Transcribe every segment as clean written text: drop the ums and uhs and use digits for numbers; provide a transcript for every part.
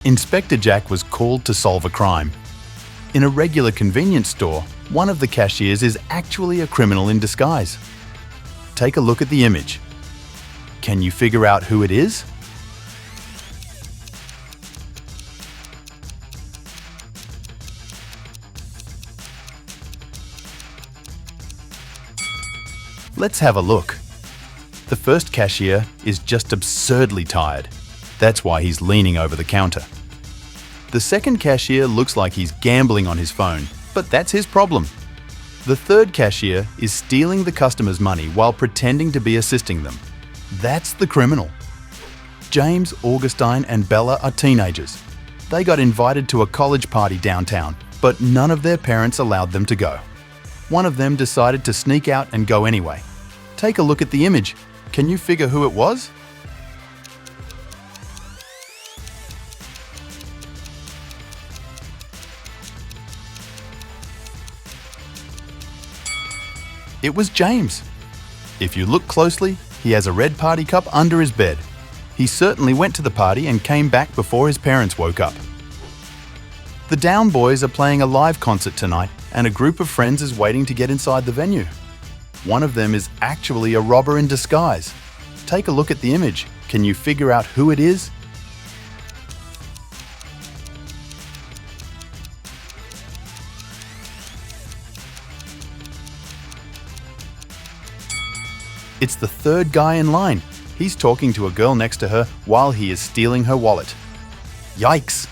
Inspector Jack was called to solve a crime. In a regular convenience store, one of the cashiers is actually a criminal in disguise. Take a look at the image. Can you figure out who it is? Let's have a look. The first cashier is just absurdly tired. That's why he's leaning over the counter. The second cashier looks like he's gambling on his phone, but that's his problem. The third cashier is stealing the customer's money while pretending to be assisting them. That's the criminal. James, Augustine, and Bella are teenagers. They got invited to a college party downtown, but none of their parents allowed them to go. One of them decided to sneak out and go anyway. Take a look at the image. Can you figure who it was? It was James. If you look closely, he has a red party cup under his bed. He certainly went to the party and came back before his parents woke up. The Down Boys are playing a live concert tonight, and a group of friends is waiting to get inside the venue. One of them is actually a robber in disguise. Take a look at the image. Can you figure out who it is? It's the third guy in line. He's talking to a girl next to her while he is stealing her wallet. Yikes!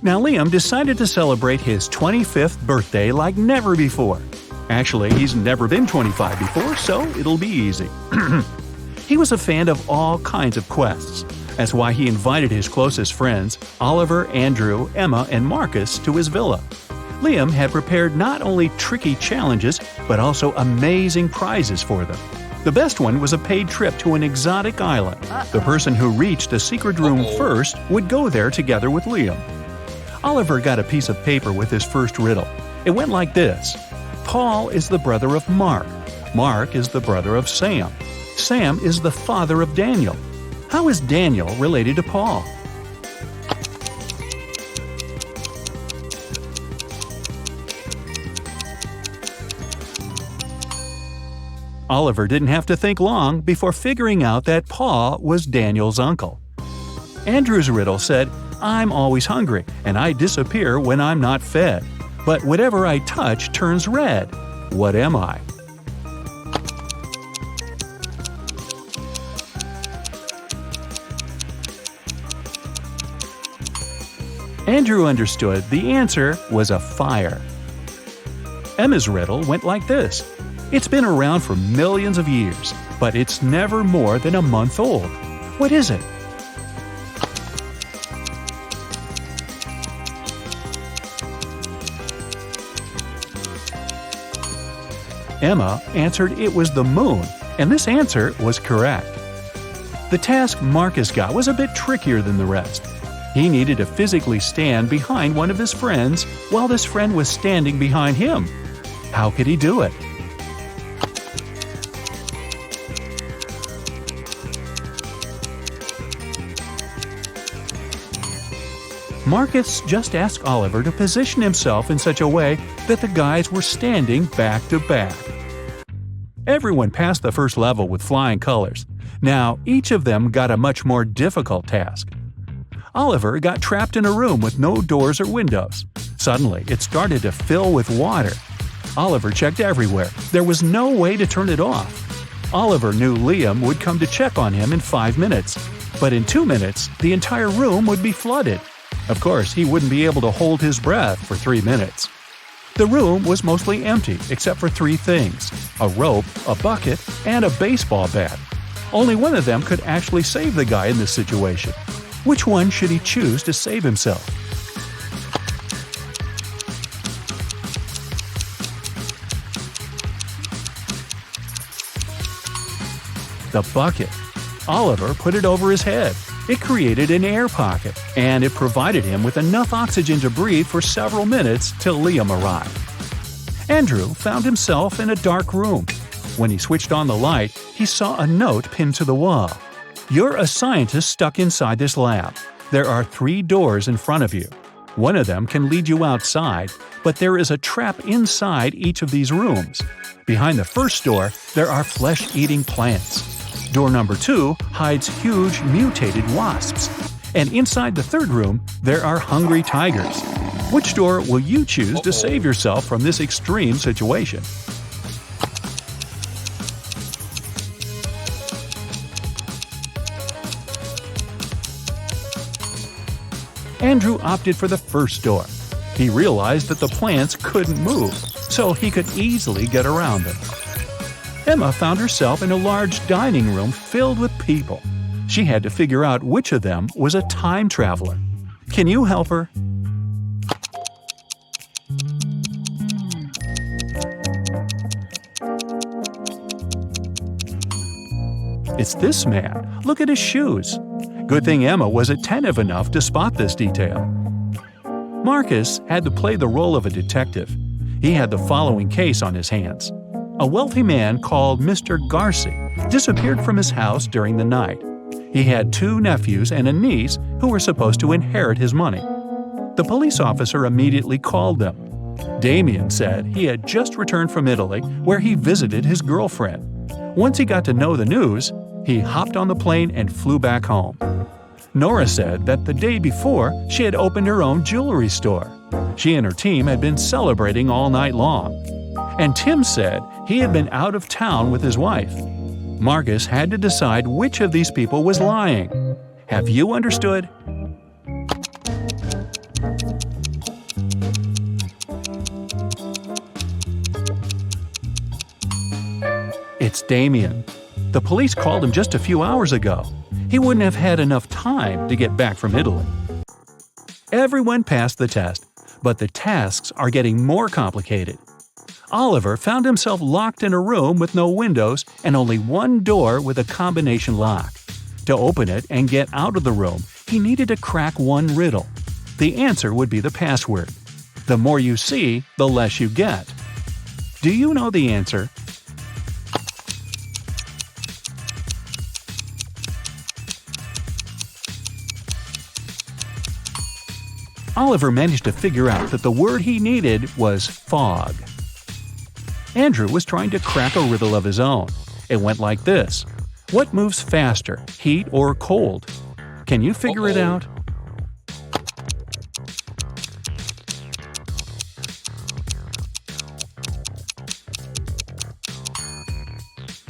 Now Liam decided to celebrate his 25th birthday like never before. Actually, he's never been 25 before, so it'll be easy. He was a fan of all kinds of quests. That's why he invited his closest friends, Oliver, Andrew, Emma, and Marcus, to his villa. Liam had prepared not only tricky challenges, but also amazing prizes for them. The best one was a paid trip to an exotic island. The person who reached the secret room first would go there together with Liam. Oliver got a piece of paper with his first riddle. It went like this. Paul is the brother of Mark. Mark is the brother of Sam. Sam is the father of Daniel. How is Daniel related to Paul? Oliver didn't have to think long before figuring out that Paul was Daniel's uncle. Andrew's riddle said, I'm always hungry, and I disappear when I'm not fed. But whatever I touch turns red. What am I? Andrew understood the answer was a fire. Emma's riddle went like this. It's been around for millions of years, but it's never more than a month old. What is it? Emma answered it was the moon, and this answer was correct. The task Marcus got was a bit trickier than the rest. He needed to physically stand behind one of his friends while this friend was standing behind him. How could he do it? Marcus just asked Oliver to position himself in such a way that the guys were standing back to back. Everyone passed the first level with flying colors. Now, each of them got a much more difficult task. Oliver got trapped in a room with no doors or windows. Suddenly, it started to fill with water. Oliver checked everywhere. There was no way to turn it off. Oliver knew Liam would come to check on him in 5 minutes. But in 2 minutes, the entire room would be flooded. Of course, he wouldn't be able to hold his breath for 3 minutes. The room was mostly empty except for 3 things: a rope, a bucket, and a baseball bat. Only one of them could actually save the guy in this situation. Which one should he choose to save himself? The bucket. Oliver put it over his head. It created an air pocket, and it provided him with enough oxygen to breathe for several minutes till Liam arrived. Andrew found himself in a dark room. When he switched on the light, he saw a note pinned to the wall. You're a scientist stuck inside this lab. There are 3 doors in front of you. One of them can lead you outside, but there is a trap inside each of these rooms. Behind the first door, there are flesh-eating plants. Door number 2 hides huge mutated wasps. And inside the third room, there are hungry tigers. Which door will you choose to save yourself from this extreme situation? Andrew opted for the first door. He realized that the plants couldn't move, so he could easily get around them. Emma found herself in a large dining room filled with people. She had to figure out which of them was a time traveler. Can you help her? It's this man. Look at his shoes. Good thing Emma was attentive enough to spot this detail. Marcus had to play the role of a detective. He had the following case on his hands. A wealthy man called Mr. Garci disappeared from his house during the night. He had 2 nephews and a niece who were supposed to inherit his money. The police officer immediately called them. Damien said he had just returned from Italy, where he visited his girlfriend. Once he got to know the news, he hopped on the plane and flew back home. Nora said that the day before, she had opened her own jewelry store. She and her team had been celebrating all night long. And Tim said he had been out of town with his wife. Marcus had to decide which of these people was lying. Have you understood? It's Damien. The police called him just a few hours ago. He wouldn't have had enough time to get back from Italy. Everyone passed the test, but the tasks are getting more complicated. Oliver found himself locked in a room with no windows and only one door with a combination lock. To open it and get out of the room, he needed to crack one riddle. The answer would be the password. The more you see, the less you get. Do you know the answer? Oliver managed to figure out that the word he needed was fog. Andrew was trying to crack a riddle of his own. It went like this. What moves faster, heat or cold? Can you figure it out?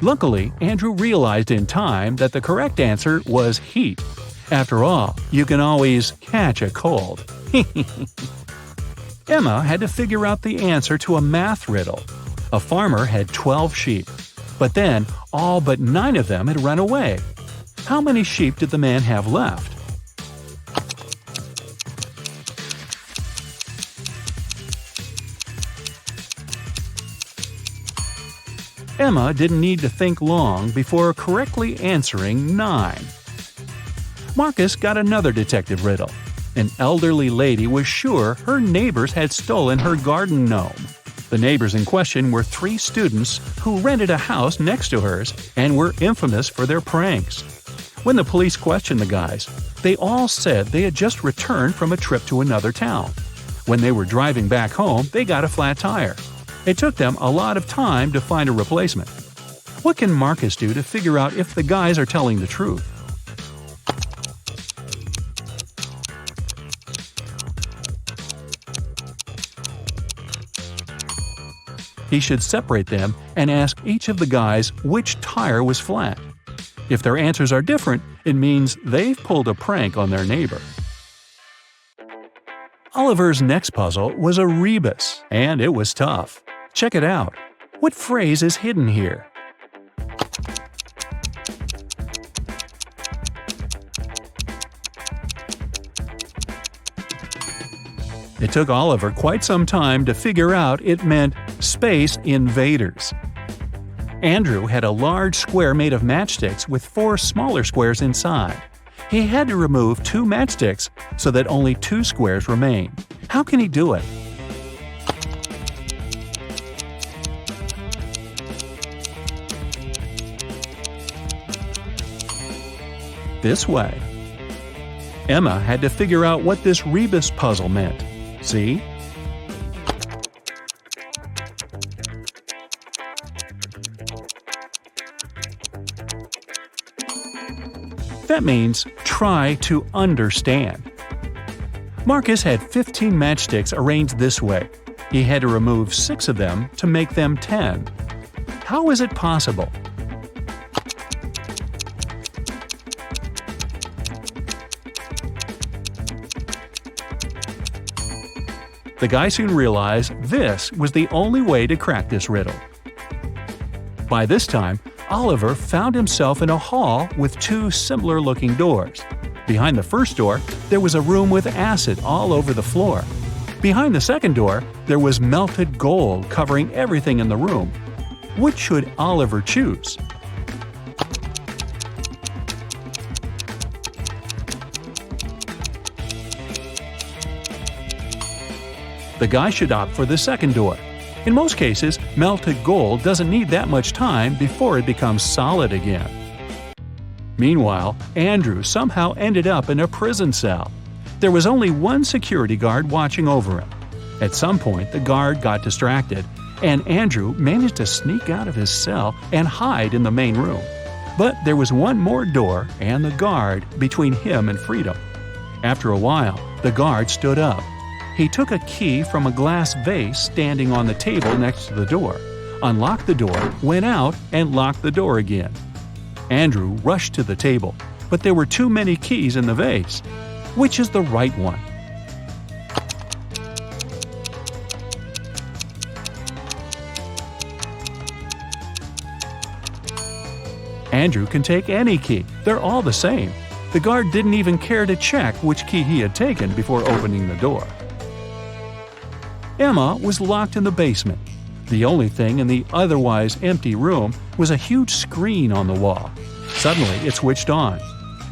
Luckily, Andrew realized in time that the correct answer was heat. After all, you can always catch a cold. Emma had to figure out the answer to a math riddle. A farmer had 12 sheep, but then all but 9 of them had run away. How many sheep did the man have left? Emma didn't need to think long before correctly answering 9. Marcus got another detective riddle. An elderly lady was sure her neighbors had stolen her garden gnome. The neighbors in question were 3 students who rented a house next to hers and were infamous for their pranks. When the police questioned the guys, they all said they had just returned from a trip to another town. When they were driving back home, they got a flat tire. It took them a lot of time to find a replacement. What can Marcus do to figure out if the guys are telling the truth? He should separate them and ask each of the guys which tire was flat. If their answers are different, it means they've pulled a prank on their neighbor. Oliver's next puzzle was a rebus, and it was tough. Check it out. What phrase is hidden here? It took Oliver quite some time to figure out it meant Space Invaders. Andrew had a large square made of matchsticks with 4 smaller squares inside. He had to remove 2 matchsticks so that only 2 squares remain. How can he do it? This way. Emma had to figure out what this rebus puzzle meant. See? That means try to understand. Marcus had 15 matchsticks arranged this way. He had to remove 6 of them to make them 10. How is it possible? The guy soon realized this was the only way to crack this riddle. By this time, Oliver found himself in a hall with 2 similar-looking doors. Behind the first door, there was a room with acid all over the floor. Behind the second door, there was melted gold covering everything in the room. Which should Oliver choose? The guy should opt for the second door. In most cases, melted gold doesn't need that much time before it becomes solid again. Meanwhile, Andrew somehow ended up in a prison cell. There was only one security guard watching over him. At some point, the guard got distracted, and Andrew managed to sneak out of his cell and hide in the main room. But there was one more door and the guard between him and freedom. After a while, the guard stood up. He took a key from a glass vase standing on the table next to the door, unlocked the door, went out, and locked the door again. Andrew rushed to the table, but there were too many keys in the vase. Which is the right one? Andrew can take any key. They're all the same. The guard didn't even care to check which key he had taken before opening the door. Emma was locked in the basement. The only thing in the otherwise empty room was a huge screen on the wall. Suddenly, it switched on.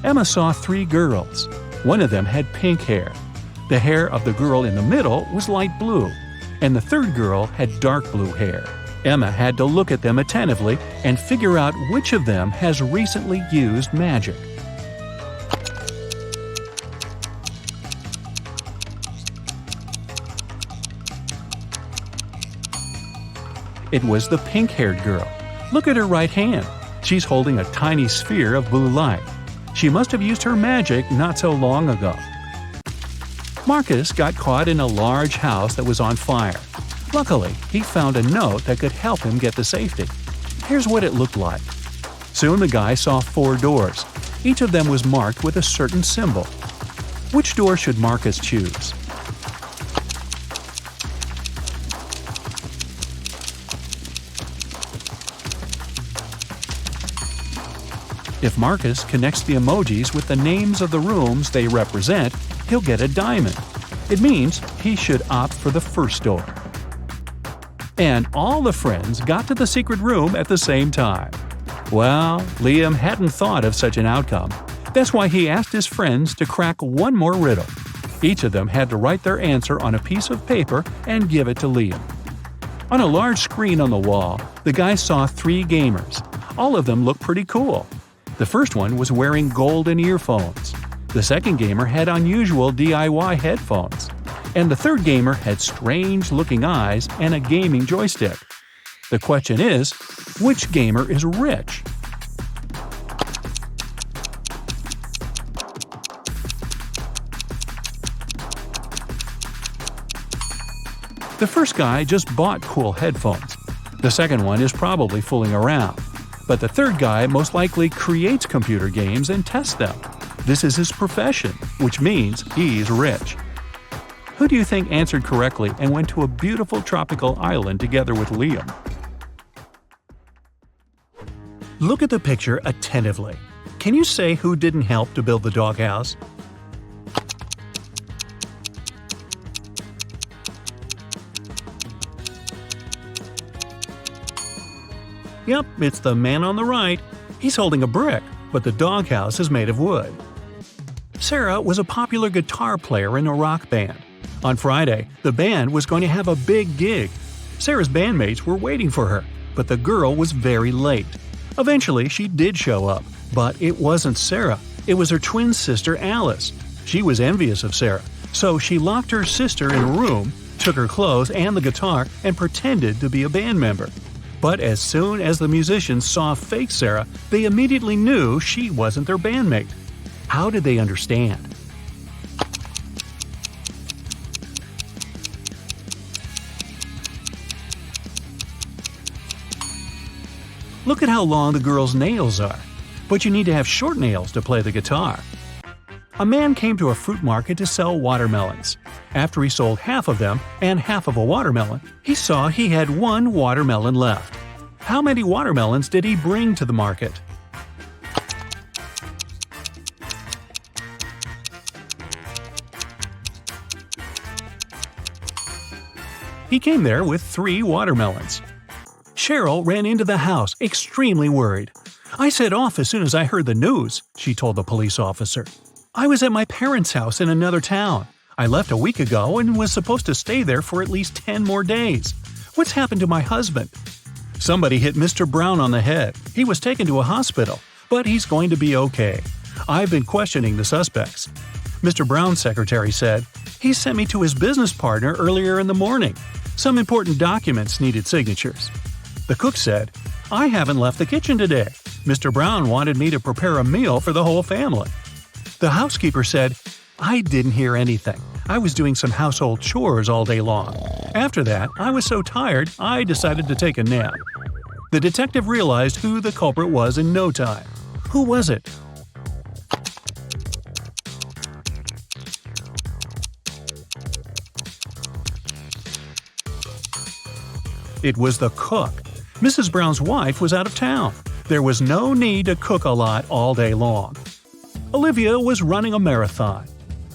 Emma saw 3 girls. One of them had pink hair. The hair of the girl in the middle was light blue, and the third girl had dark blue hair. Emma had to look at them attentively and figure out which of them has recently used magic. It was the pink-haired girl. Look at her right hand. She's holding a tiny sphere of blue light. She must have used her magic not so long ago. Marcus got caught in a large house that was on fire. Luckily, he found a note that could help him get to safety. Here's what it looked like. Soon the guy saw 4 doors. Each of them was marked with a certain symbol. Which door should Marcus choose? If Marcus connects the emojis with the names of the rooms they represent, he'll get a diamond. It means he should opt for the first door. And all the friends got to the secret room at the same time. Well, Liam hadn't thought of such an outcome. That's why he asked his friends to crack one more riddle. Each of them had to write their answer on a piece of paper and give it to Liam. On a large screen on the wall, the guy saw 3 gamers. All of them looked pretty cool. The first one was wearing golden earphones. The second gamer had unusual DIY headphones. And the third gamer had strange-looking eyes and a gaming joystick. The question is, which gamer is rich? The first guy just bought cool headphones. The second one is probably fooling around. But the third guy most likely creates computer games and tests them. This is his profession, which means he's rich. Who do you think answered correctly and went to a beautiful tropical island together with Liam? Look at the picture attentively. Can you say who didn't help to build the doghouse? Yep, it's the man on the right. He's holding a brick, but the doghouse is made of wood. Sarah was a popular guitar player in a rock band. On Friday, the band was going to have a big gig. Sarah's bandmates were waiting for her, but the girl was very late. Eventually, she did show up, but it wasn't Sarah. It was her twin sister Alice. She was envious of Sarah, so she locked her sister in a room, took her clothes and the guitar, and pretended to be a band member. But as soon as the musicians saw fake Sarah, they immediately knew she wasn't their bandmate. How did they understand? Look at how long the girl's nails are. But you need to have short nails to play the guitar. A man came to a fruit market to sell watermelons. After he sold half of them and half of a watermelon, he saw he had one watermelon left. How many watermelons did he bring to the market? He came there with 3 watermelons. Cheryl ran into the house, extremely worried. "I set off as soon as I heard the news," she told the police officer. "I was at my parents' house in another town. I left a week ago and was supposed to stay there for at least 10 more days. What's happened to my husband?" "Somebody hit Mr. Brown on the head. He was taken to a hospital, but he's going to be okay. I've been questioning the suspects." Mr. Brown's secretary said, "He sent me to his business partner earlier in the morning. Some important documents needed signatures." The cook said, "I haven't left the kitchen today. Mr. Brown wanted me to prepare a meal for the whole family." The housekeeper said, "I didn't hear anything. I was doing some household chores all day long. After that, I was so tired, I decided to take a nap." The detective realized who the culprit was in no time. Who was it? It was the cook. Mrs. Brown's wife was out of town. There was no need to cook a lot all day long. Olivia was running a marathon.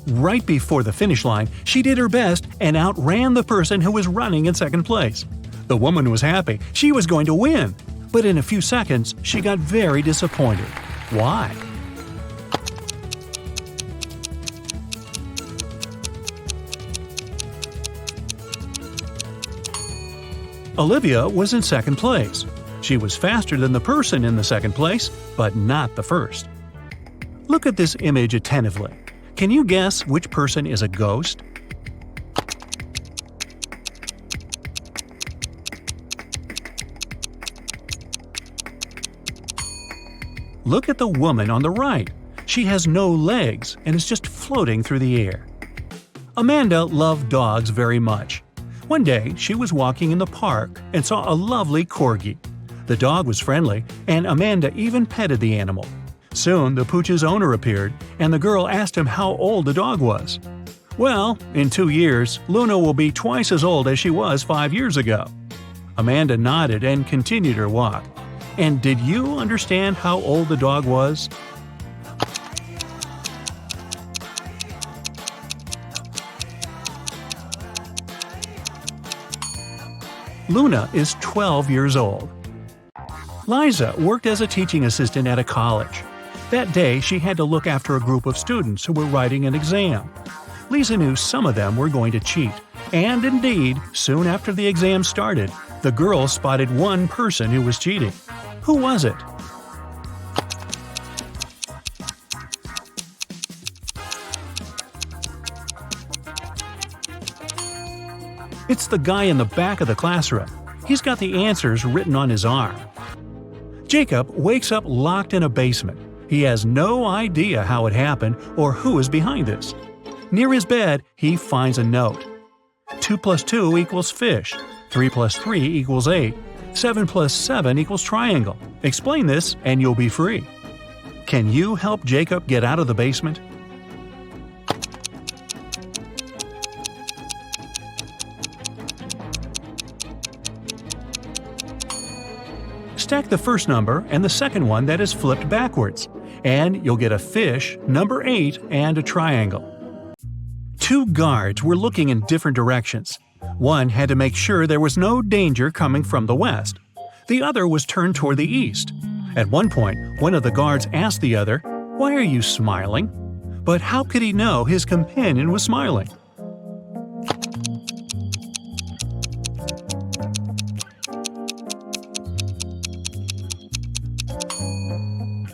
Right before the finish line, she did her best and outran the person who was running in second place. The woman was happy. She was going to win. But in a few seconds, she got very disappointed. Why? Olivia was in second place. She was faster than the person in the second place, but not the first. Look at this image attentively. Can you guess which person is a ghost? Look at the woman on the right. She has no legs and is just floating through the air. Amanda loved dogs very much. One day, she was walking in the park and saw a lovely corgi. The dog was friendly, and Amanda even petted the animal. Soon, the pooch's owner appeared, and the girl asked him how old the dog was. "Well, in 2 years, Luna will be twice as old as she was 5 years ago." Amanda nodded and continued her walk. And did you understand how old the dog was? Luna is 12 years old. Liza worked as a teaching assistant at a college. That day, she had to look after a group of students who were writing an exam. Lisa knew some of them were going to cheat, and indeed, soon after the exam started, the girls spotted one person who was cheating. Who was it? It's the guy in the back of the classroom. He's got the answers written on his arm. Jacob wakes up locked in a basement. He has no idea how it happened or who is behind this. Near his bed, he finds a note. 2 + 2 = fish. 3 + 3 = 8. 7 + 7 = triangle. Explain this and you'll be free. Can you help Jacob get out of the basement? Stack the first number and the second one that is flipped backwards, and you'll get a fish, number 8, and a triangle. 2 guards were looking in different directions. One had to make sure there was no danger coming from the west. The other was turned toward the east. At one point, one of the guards asked the other, "Why are you smiling?" But how could he know his companion was smiling?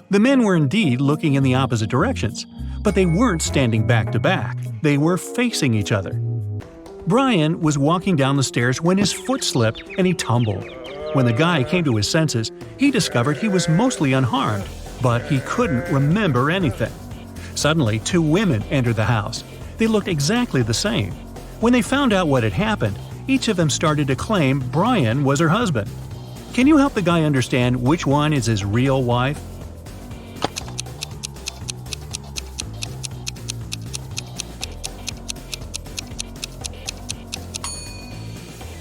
The men were indeed looking in the opposite directions, But they weren't standing back to back, they were facing each other. Brian was walking down the stairs when his foot slipped and he tumbled. When the guy came to his senses, he discovered he was mostly unharmed, but he couldn't remember anything. Suddenly, two women entered the house. They looked exactly the same. When they found out what had happened, each of them started to claim Brian was her husband. Can you help the guy understand which one is his real wife?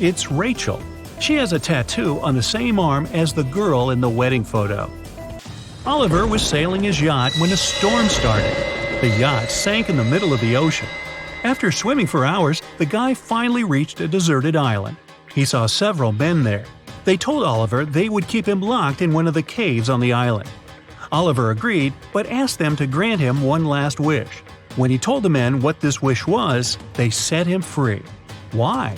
It's Rachel. She has a tattoo on the same arm as the girl in the wedding photo. Oliver was sailing his yacht when a storm started. The yacht sank in the middle of the ocean. After swimming for hours, the guy finally reached a deserted island. He saw several men there. They told Oliver they would keep him locked in one of the caves on the island. Oliver agreed, but asked them to grant him one last wish. When he told the men what this wish was, they set him free. Why?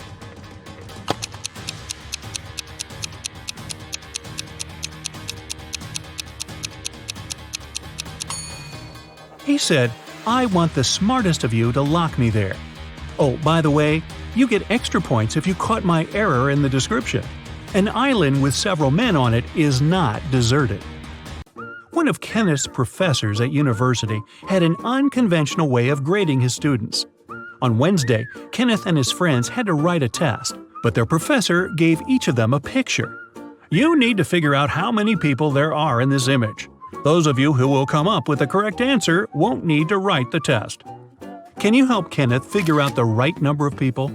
He said, "I want the smartest of you to lock me there. Oh, by the way, you get extra points if you caught my error in the description. An island with several men on it is not deserted." One of Kenneth's professors at university had an unconventional way of grading his students. On Wednesday, Kenneth and his friends had to write a test, but their professor gave each of them a picture. "You need to figure out how many people there are in this image. Those of you who will come up with the correct answer won't need to write the test." Can you help Kenneth figure out the right number of people?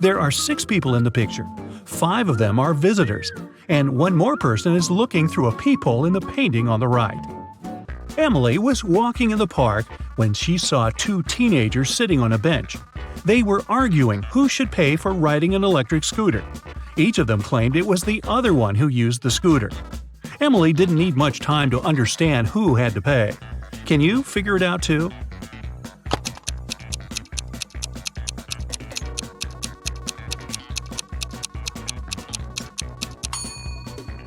There are 6 people in the picture. 5 of them are visitors, and one more person is looking through a peephole in the painting on the right. Emily was walking in the park when she saw 2 teenagers sitting on a bench. They were arguing who should pay for riding an electric scooter. Each of them claimed it was the other one who used the scooter. Emily didn't need much time to understand who had to pay. Can you figure it out too?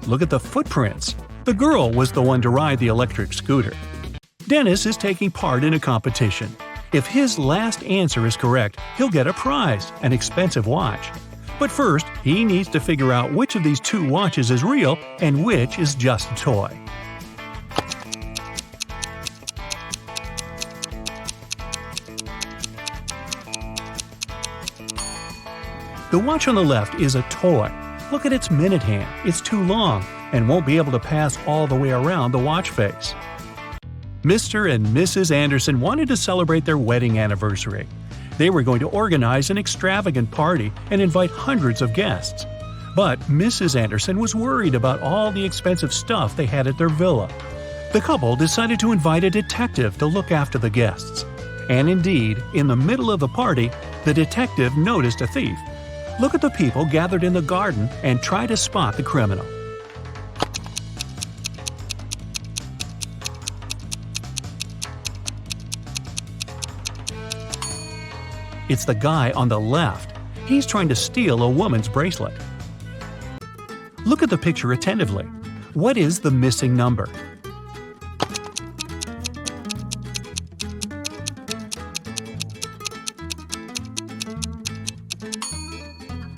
Look at the footprints. The girl was the one to ride the electric scooter. Dennis is taking part in a competition. If his last answer is correct, he'll get a prize, an expensive watch. But first, he needs to figure out which of these 2 watches is real and which is just a toy. The watch on the left is a toy. Look at its minute hand. It's too long and won't be able to pass all the way around the watch face. Mr. and Mrs. Anderson wanted to celebrate their wedding anniversary. They were going to organize an extravagant party and invite hundreds of guests. But Mrs. Anderson was worried about all the expensive stuff they had at their villa. The couple decided to invite a detective to look after the guests. And indeed, in the middle of the party, the detective noticed a thief. Look at the people gathered in the garden and try to spot the criminal. It's the guy on the left. He's trying to steal a woman's bracelet. Look at the picture attentively. What is the missing number?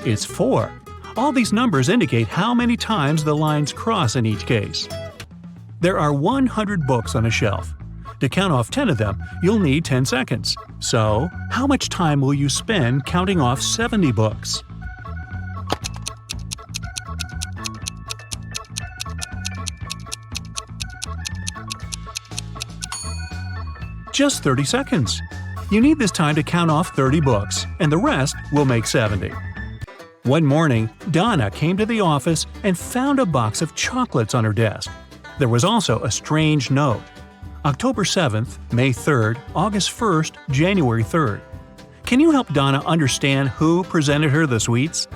It's 4. All these numbers indicate how many times the lines cross in each case. There are 100 books on a shelf. To count off 10 of them, you'll need 10 seconds. So, how much time will you spend counting off 70 books? Just 30 seconds. You need this time to count off 30 books, and the rest will make 70. One morning, Donna came to the office and found a box of chocolates on her desk. There was also a strange note. October 7th, May 3rd, August 1st, January 3rd. Can you help Donna understand who presented her the sweets?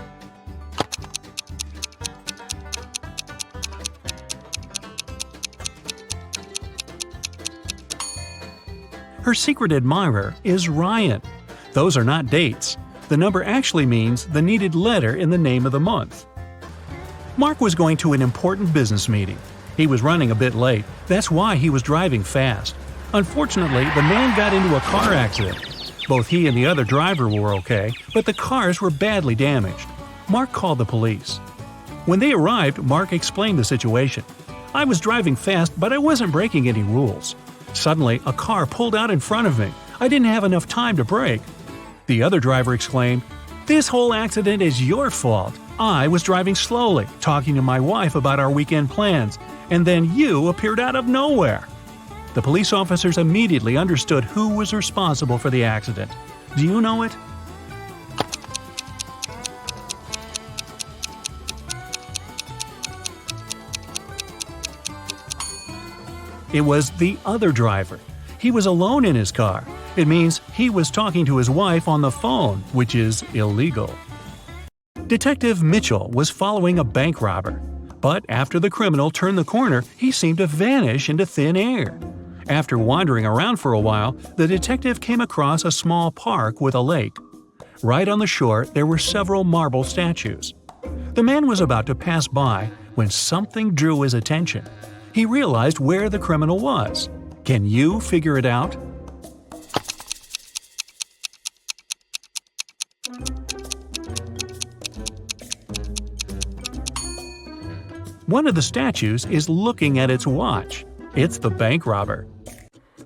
Her secret admirer is Ryan. Those are not dates. The number actually means the needed letter in the name of the month. Mark was going to an important business meeting. He was running a bit late, that's why he was driving fast. Unfortunately, the man got into a car accident. Both he and the other driver were okay, but the cars were badly damaged. Mark called the police. When they arrived, Mark explained the situation. "I was driving fast, but I wasn't breaking any rules. Suddenly, a car pulled out in front of me. I didn't have enough time to brake." The other driver exclaimed, "This whole accident is your fault. I was driving slowly, talking to my wife about our weekend plans, and then you appeared out of nowhere." The police officers immediately understood who was responsible for the accident. Do you know it? It was the other driver. He was alone in his car. It means he was talking to his wife on the phone, which is illegal. Detective Mitchell was following a bank robber. But after the criminal turned the corner, he seemed to vanish into thin air. After wandering around for a while, the detective came across a small park with a lake. Right on the shore, there were several marble statues. The man was about to pass by when something drew his attention. He realized where the criminal was. Can you figure it out? One of the statues is looking at its watch. It's the bank robber.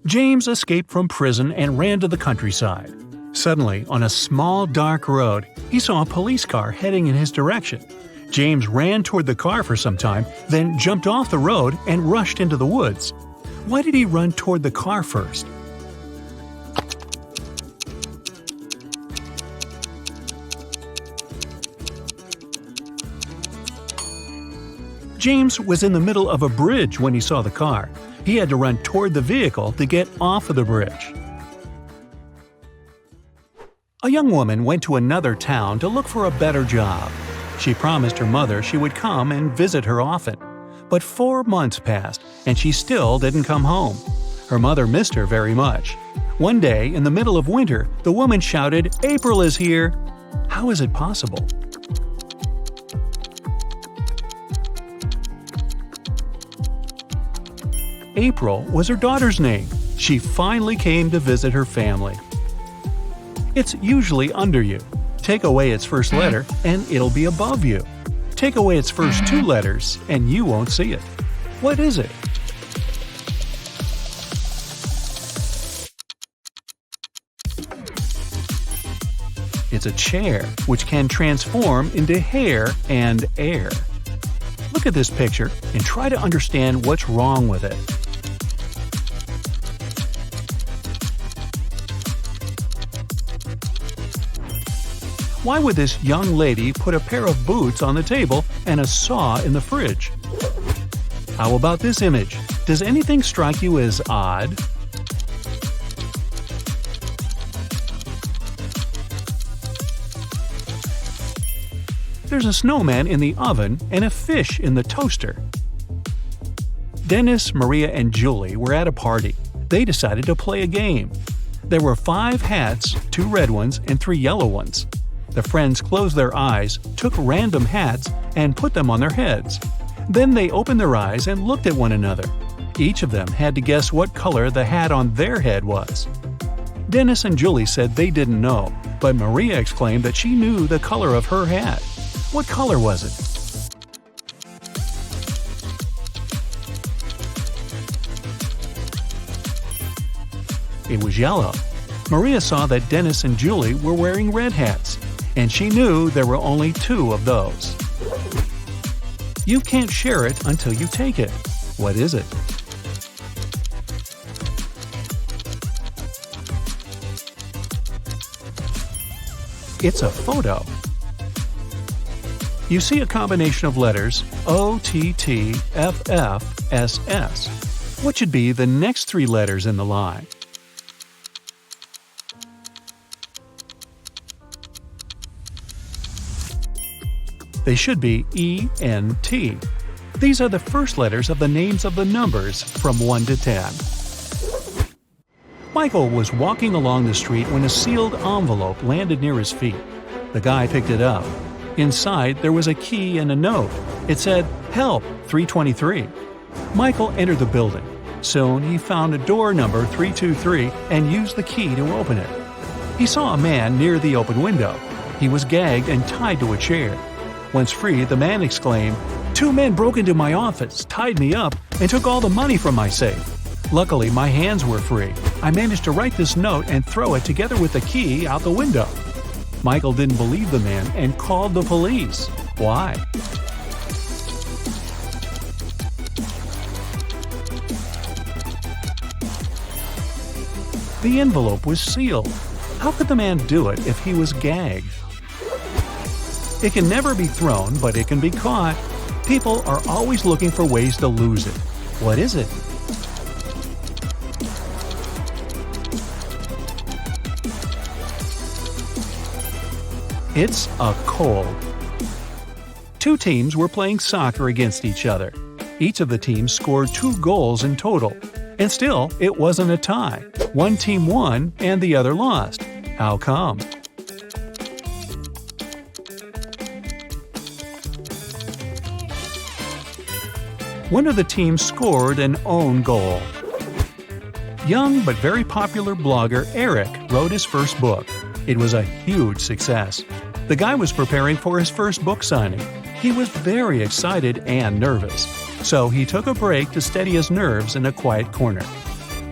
James escaped from prison and ran to the countryside. Suddenly, on a small dark road, he saw a police car heading in his direction. James ran toward the car for some time, then jumped off the road and rushed into the woods. Why did he run toward the car first? James was in the middle of a bridge when he saw the car. He had to run toward the vehicle to get off of the bridge. A young woman went to another town to look for a better job. She promised her mother she would come and visit her often. But 4 months passed, and she still didn't come home. Her mother missed her very much. One day, in the middle of winter, the woman shouted, "April is here!" How is it possible? April was her daughter's name. She finally came to visit her family. It's usually under you. Take away its first letter, and it'll be above you. Take away its first 2 letters, and you won't see it. What is it? It's a chair, which can transform into hair and air. Look at this picture and try to understand what's wrong with it. Why would this young lady put a pair of boots on the table and a saw in the fridge? How about this image? Does anything strike you as odd? There's a snowman in the oven and a fish in the toaster. Dennis, Maria, and Julie were at a party. They decided to play a game. There were 5 hats, 2 red ones and 3 yellow ones. The friends closed their eyes, took random hats, and put them on their heads. Then they opened their eyes and looked at one another. Each of them had to guess what color the hat on their head was. Dennis and Julie said they didn't know, but Maria exclaimed that she knew the color of her hat. What color was it? It was yellow. Maria saw that Dennis and Julie were wearing red hats, and she knew there were only 2 of those. You can't share it until you take it. What is it? It's a photo. You see a combination of letters OTTFFSS. What should be the next 3 letters in the line? They should be ENT. These are the first letters of the names of the numbers from 1 to 10. Michael was walking along the street when a sealed envelope landed near his feet. The guy picked it up. Inside, there was a key and a note. It said, "Help, 323." Michael entered the building. Soon, he found a door number 323 and used the key to open it. He saw a man near the open window. He was gagged and tied to a chair. Once free, the man exclaimed, "Two men broke into my office, tied me up, and took all the money from my safe. Luckily, my hands were free. I managed to write this note and throw it together with the key out the window." Michael didn't believe the man and called the police. Why? The envelope was sealed. How could the man do it if he was gagged? It can never be thrown, but it can be caught. People are always looking for ways to lose it. What is it? It's a cold. Two teams were playing soccer against each other. Each of the teams scored 2 goals in total. And still, it wasn't a tie. One team won and the other lost. How come? One of the teams scored an own goal. Young but very popular blogger Eric wrote his first book. It was a huge success. The guy was preparing for his first book signing. He was very excited and nervous, so he took a break to steady his nerves in a quiet corner.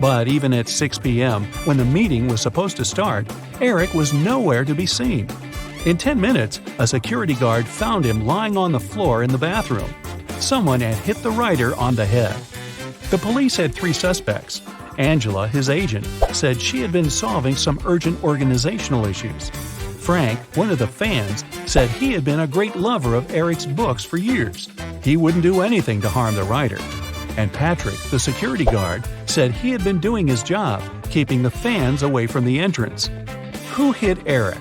But even at 6 p.m., when the meeting was supposed to start, Eric was nowhere to be seen. In 10 minutes, a security guard found him lying on the floor in the bathroom. Someone had hit the writer on the head. The police had 3 suspects. Angela, his agent, said she had been solving some urgent organizational issues. Frank, one of the fans, said he had been a great lover of Eric's books for years. He wouldn't do anything to harm the writer. And Patrick, the security guard, said he had been doing his job, keeping the fans away from the entrance. Who hit Eric?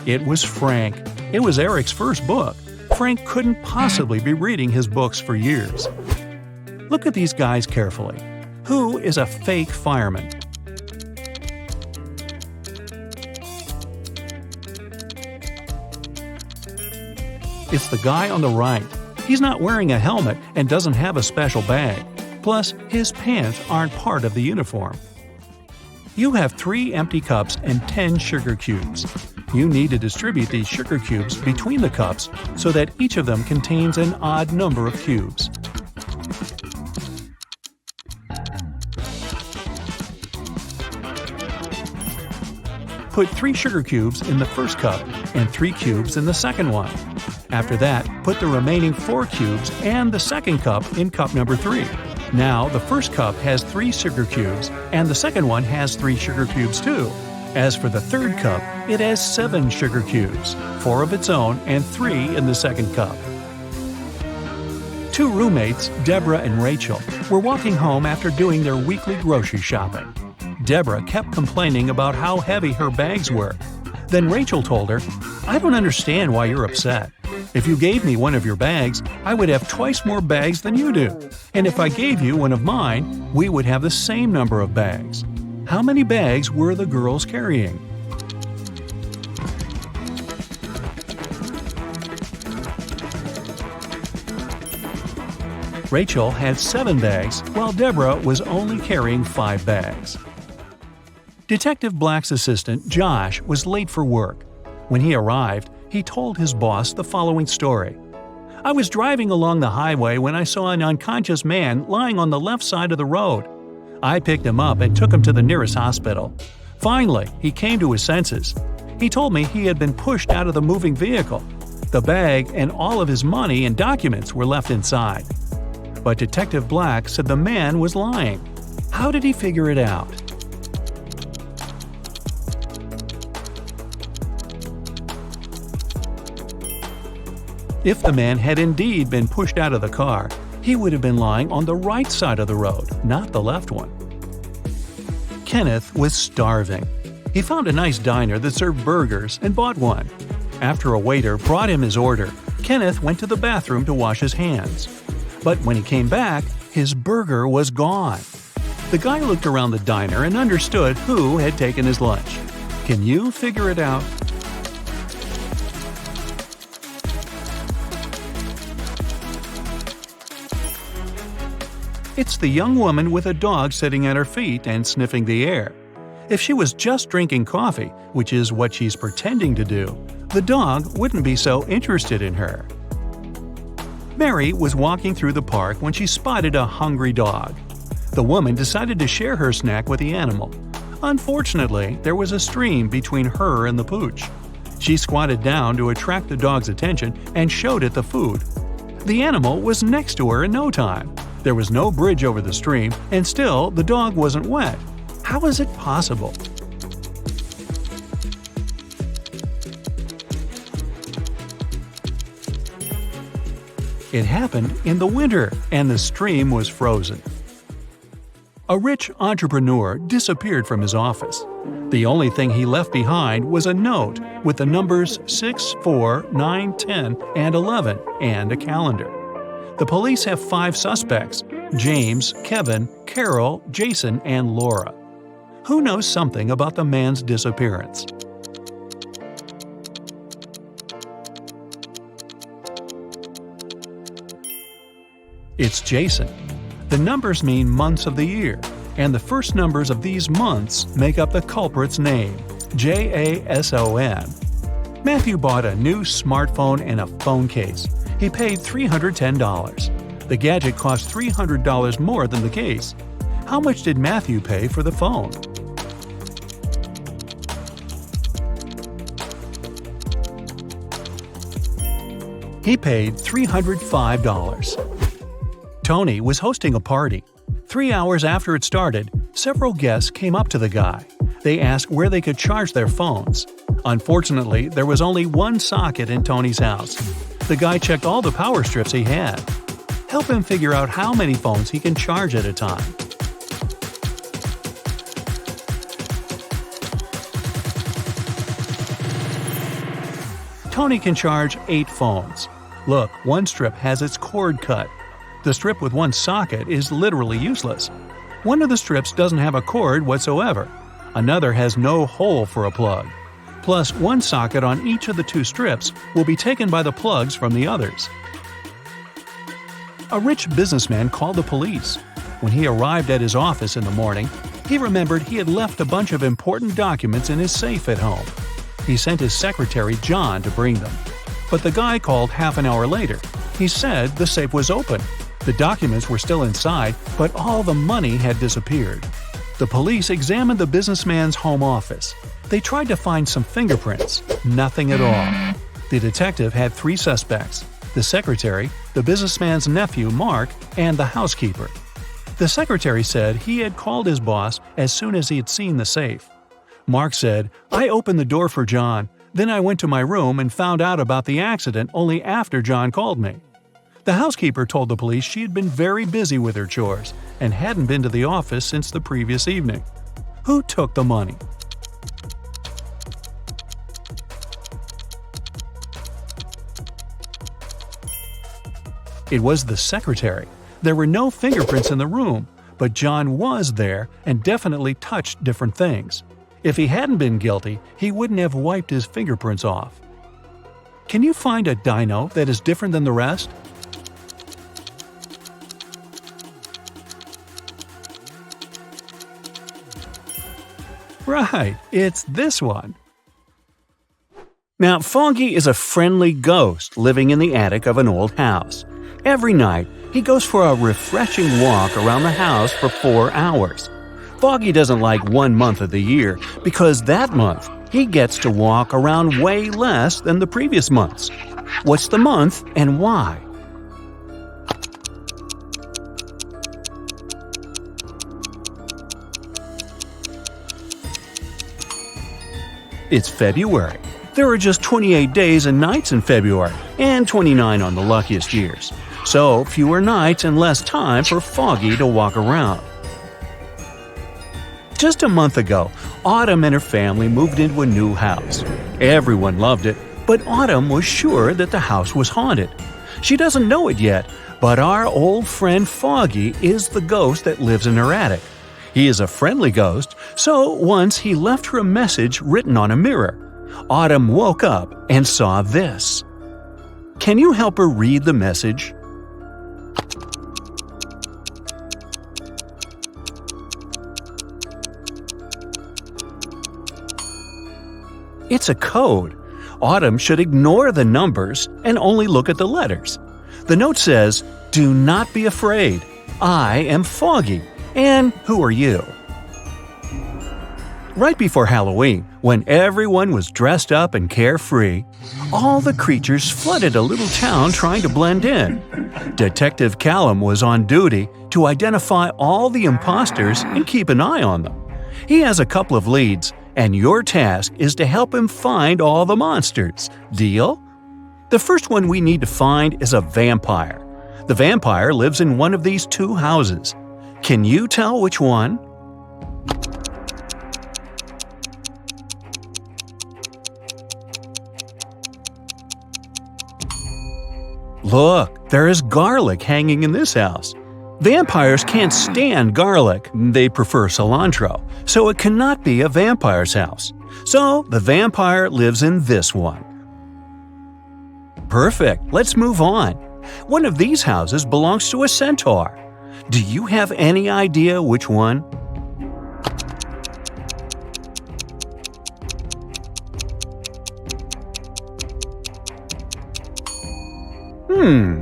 It was Frank. It was Eric's first book. Frank couldn't possibly be reading his books for years. Look at these guys carefully. Who is a fake fireman? It's the guy on the right. He's not wearing a helmet and doesn't have a special bag. Plus, his pants aren't part of the uniform. You have 3 empty cups and 10 sugar cubes. You need to distribute these sugar cubes between the cups so that each of them contains an odd number of cubes. Put 3 sugar cubes in the first cup and 3 cubes in the second one. After that, put the remaining 4 cubes and the second cup in cup number 3. Now, the first cup has 3 sugar cubes, and the second one has 3 sugar cubes too. As for the third cup, it has 7 sugar cubes, 4 of its own and 3 in the second cup. 2 roommates, Deborah and Rachel, were walking home after doing their weekly grocery shopping. Deborah kept complaining about how heavy her bags were. Then Rachel told her, "I don't understand why you're upset. If you gave me one of your bags, I would have twice more bags than you do. And if I gave you one of mine, we would have the same number of bags." How many bags were the girls carrying? Rachel had 7 bags, while Deborah was only carrying 5 bags. Detective Black's assistant, Josh, was late for work. When he arrived, he told his boss the following story. "I was driving along the highway when I saw an unconscious man lying on the left side of the road. I picked him up and took him to the nearest hospital. Finally, he came to his senses. He told me he had been pushed out of the moving vehicle. The bag and all of his money and documents were left inside." But Detective Black said the man was lying. How did he figure it out? If the man had indeed been pushed out of the car, he would have been lying on the right side of the road, not the left one. Kenneth was starving. He found a nice diner that served burgers and bought one. After a waiter brought him his order, Kenneth went to the bathroom to wash his hands. But when he came back, his burger was gone. The guy looked around the diner and understood who had taken his lunch. Can you figure it out? It's the young woman with a dog sitting at her feet and sniffing the air. If she was just drinking coffee, which is what she's pretending to do, the dog wouldn't be so interested in her. Mary was walking through the park when she spotted a hungry dog. The woman decided to share her snack with the animal. Unfortunately, there was a stream between her and the pooch. She squatted down to attract the dog's attention and showed it the food. The animal was next to her in no time. There was no bridge over the stream, and still the dog wasn't wet. How is it possible? It happened in the winter, and the stream was frozen. A rich entrepreneur disappeared from his office. The only thing he left behind was a note with the numbers 6, 4, 9, 10, and 11, and a calendar. The police have 5 suspects: James, Kevin, Carol, Jason, and Laura. Who knows something about the man's disappearance? It's Jason. The numbers mean months of the year, and the first numbers of these months make up the culprit's name, Jason. Matthew bought a new smartphone and a phone case. He paid $310. The gadget cost $300 more than the case. How much did Matthew pay for the phone? He paid $305. Tony was hosting a party. 3 hours after it started, several guests came up to the guy. They asked where they could charge their phones. Unfortunately, there was only one socket in Tony's house. The guy checked all the power strips he had. Help him figure out how many phones he can charge at a time. Tony can charge 8 phones. Look, one strip has its cord cut. The strip with one socket is literally useless. One of the strips doesn't have a cord whatsoever. Another has no hole for a plug. Plus, one socket on each of the 2 strips will be taken by the plugs from the others. A rich businessman called the police. When he arrived at his office in the morning, he remembered he had left a bunch of important documents in his safe at home. He sent his secretary, John, to bring them. But the guy called half an hour later. He said the safe was open. The documents were still inside, but all the money had disappeared. The police examined the businessman's home office. They tried to find some fingerprints. Nothing at all. The detective had 3 suspects: the secretary, the businessman's nephew, Mark, and the housekeeper. The secretary said he had called his boss as soon as he had seen the safe. Mark said, "I opened the door for John. Then I went to my room and found out about the accident only after John called me." The housekeeper told the police she had been very busy with her chores and hadn't been to the office since the previous evening. Who took the money? It was the secretary. There were no fingerprints in the room, but John was there and definitely touched different things. If he hadn't been guilty, he wouldn't have wiped his fingerprints off. Can you find a dino that is different than the rest? Right, it's this one. Now, Foggy is a friendly ghost living in the attic of an old house. Every night, he goes for a refreshing walk around the house for 4 hours. Foggy doesn't like 1 month of the year because that month he gets to walk around way less than the previous months. What's the month and why? It's February. There are just 28 days and nights in February, and 29 on the luckiest years. So, fewer nights and less time for Foggy to walk around. Just a month ago, Autumn and her family moved into a new house. Everyone loved it, But Autumn was sure that the house was haunted. She doesn't know it yet, but our old friend Foggy is the ghost that lives in her attic. He is a friendly ghost, so once he left her a message written on a mirror. Autumn woke up and saw this. Can you help her read the message? It's a code. Autumn should ignore the numbers and only look at the letters. The note says, "Do not be afraid. I am Foggy. And who are you?" Right before Halloween, when everyone was dressed up and carefree, all the creatures flooded a little town trying to blend in. Detective Callum was on duty to identify all the imposters and keep an eye on them. He has a couple of leads, and your task is to help him find all the monsters. Deal? The first one we need to find is a vampire. The vampire lives in one of these two houses. Can you tell which one? Look, there is garlic hanging in this house. Vampires can't stand garlic, they prefer cilantro, so it cannot be a vampire's house. So the vampire lives in this one. Perfect, let's move on. One of these houses belongs to a centaur. Do you have any idea which one?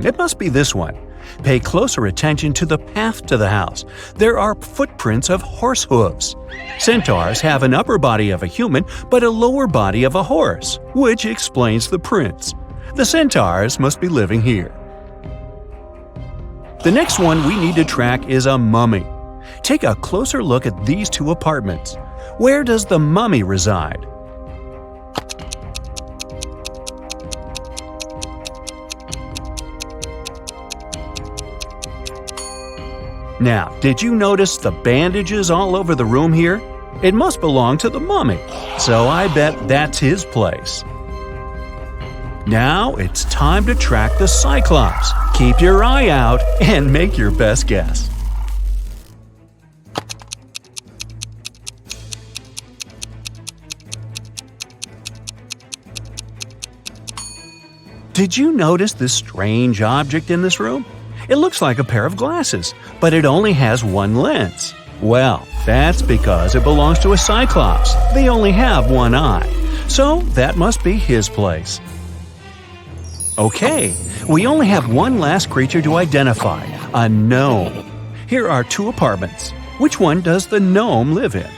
It must be this one. Pay closer attention to the path to the house. There are footprints of horse hooves. Centaurs have an upper body of a human, but a lower body of a horse, which explains the prints. The centaurs must be living here. The next one we need to track is a mummy. Take a closer look at these two apartments. Where does the mummy reside? Now, did you notice the bandages all over the room here? It must belong to the mummy, so I bet that's his place. Now it's time to track the Cyclops. Keep your eye out and make your best guess. Did you notice this strange object in this room? It looks like a pair of glasses, but it only has one lens. Well, that's because it belongs to a Cyclops. They only have one eye, so that must be his place. Okay, we only have one last creature to identify, a gnome. Here are two apartments. Which one does the gnome live in?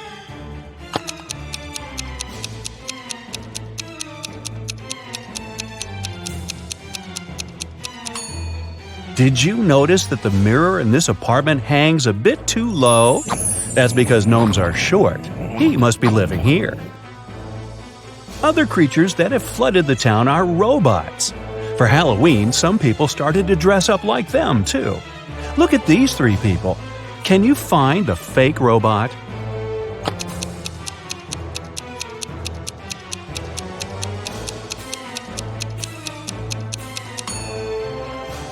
Did you notice that the mirror in this apartment hangs a bit too low? That's because gnomes are short. He must be living here. Other creatures that have flooded the town are robots. For Halloween, some people started to dress up like them, too. Look at these three people. Can you find the fake robot?